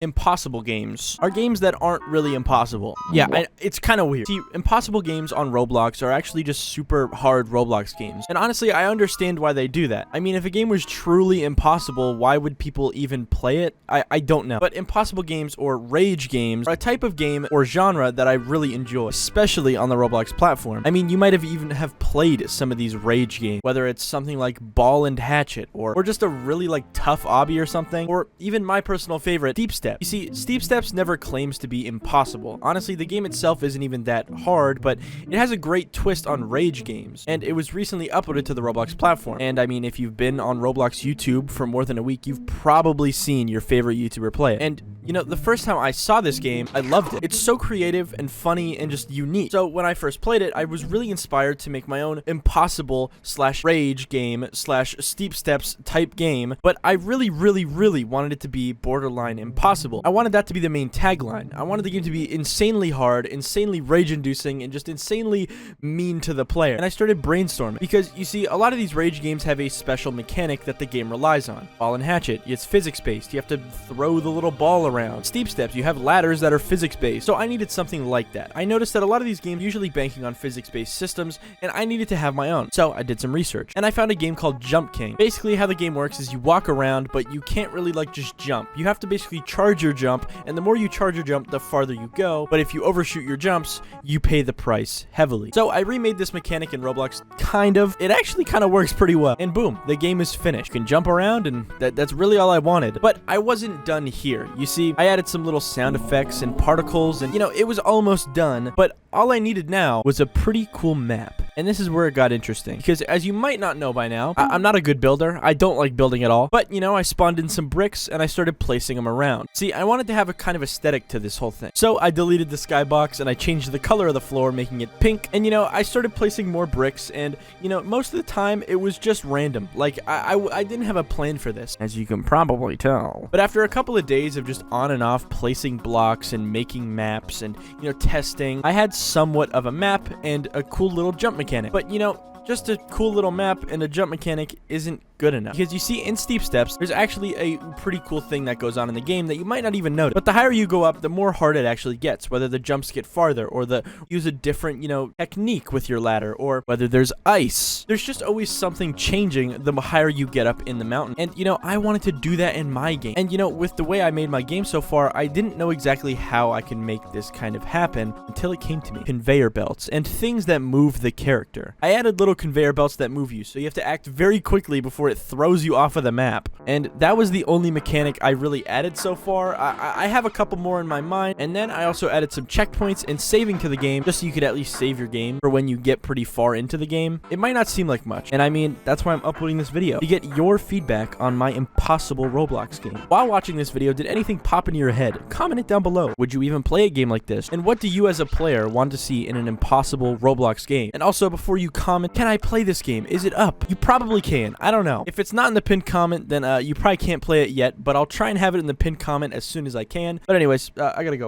Impossible games are games that aren't really impossible. Yeah, it's kind of weird. See, impossible games on Roblox are actually just super hard Roblox games. And honestly, I understand why they do that. I mean, if a game was truly impossible, why would people even play it? I don't know. But impossible games or rage games are a type of game or genre that I really enjoy, especially on the Roblox platform. I mean, you might have even have played some of these rage games, whether it's something like Ball and Hatchet or just a really like tough obby or something, or even my personal favorite, Steep Steps. You see, Steep Steps never claims to be impossible. Honestly, the game itself isn't even that hard, but it has a great twist on rage games, and it was recently uploaded to the Roblox platform. And I mean, if you've been on Roblox YouTube for more than a week, you've probably seen your favorite YouTuber play it. And you know, the first time I saw this game, I loved it. It's so creative and funny and just unique. So when I first played it, I was really inspired to make my own impossible / rage game / Steep Steps type game, but I really wanted it to be borderline impossible. I wanted that to be the main tagline. I wanted the game to be insanely hard, insanely rage-inducing, and just insanely mean to the player. And I started brainstorming, because you see, a lot of these rage games have a special mechanic that the game relies on. Ball and Hatchet, it's physics-based. You have to throw the little ball around. Steep Steps, you have ladders that are physics-based. So I needed something like that. I noticed that a lot of these games usually banking on physics-based systems, and I needed to have my own. So I did some research, and I found a game called Jump King. Basically, how the game works is you walk around, but you can't really like just jump. You have to basically charge your jump, and the more you charge your jump, the farther you go. But if you overshoot your jumps, you pay the price heavily. So I remade this mechanic in Roblox, kind of. It actually kind of works pretty well. And boom, the game is finished. You can jump around, and that's really all I wanted. But I wasn't done here. You see, I added some little sound effects and particles, and you know, it was almost done, but all I needed now was a pretty cool map. And this is where it got interesting, because as you might not know by now, I'm not a good builder. I don't like building at all. But, you know, I spawned in some bricks and I started placing them around. See, I wanted to have a kind of aesthetic to this whole thing. So I deleted the skybox and I changed the color of the floor, making it pink. And, you know, I started placing more bricks, and, you know, most of the time it was just random. Like, I didn't have a plan for this, as you can probably tell. But after a couple of days of just on and off placing blocks and making maps and, you know, testing, I had somewhat of a map and a cool little jump mechanic. But, you know, just a cool little map and a jump mechanic isn't good enough. Because you see, in Steep Steps, there's actually a pretty cool thing that goes on in the game that you might not even notice. But the higher you go up, the more hard it actually gets, whether the jumps get farther or use a different, you know, technique with your ladder, or whether there's ice. There's just always something changing the higher you get up in the mountain. And, you know, I wanted to do that in my game. And, you know, with the way I made my game so far, I didn't know exactly how I can make this kind of happen until it came to me. Conveyor belts and things that move the character. I added little conveyor belts that move you, so you have to act very quickly before it throws you off of the map. And that was the only mechanic I really added so far. I have a couple more in my mind, and then I also added some checkpoints and saving to the game, just so you could at least save your game for when you get pretty far into the game. It might not seem like much, and I mean, that's why I'm uploading this video, to get your feedback on my impossible Roblox game. While watching this video, did anything pop into your head? Comment it down below. Would you even play a game like this? And what do you as a player want to see in an impossible Roblox game? And also, before you comment, can I play this game? Is it up? You probably can. I don't know. If it's not in the pinned comment, then you probably can't play it yet, but I'll try and have it in the pinned comment as soon as I can. But anyways, I gotta go.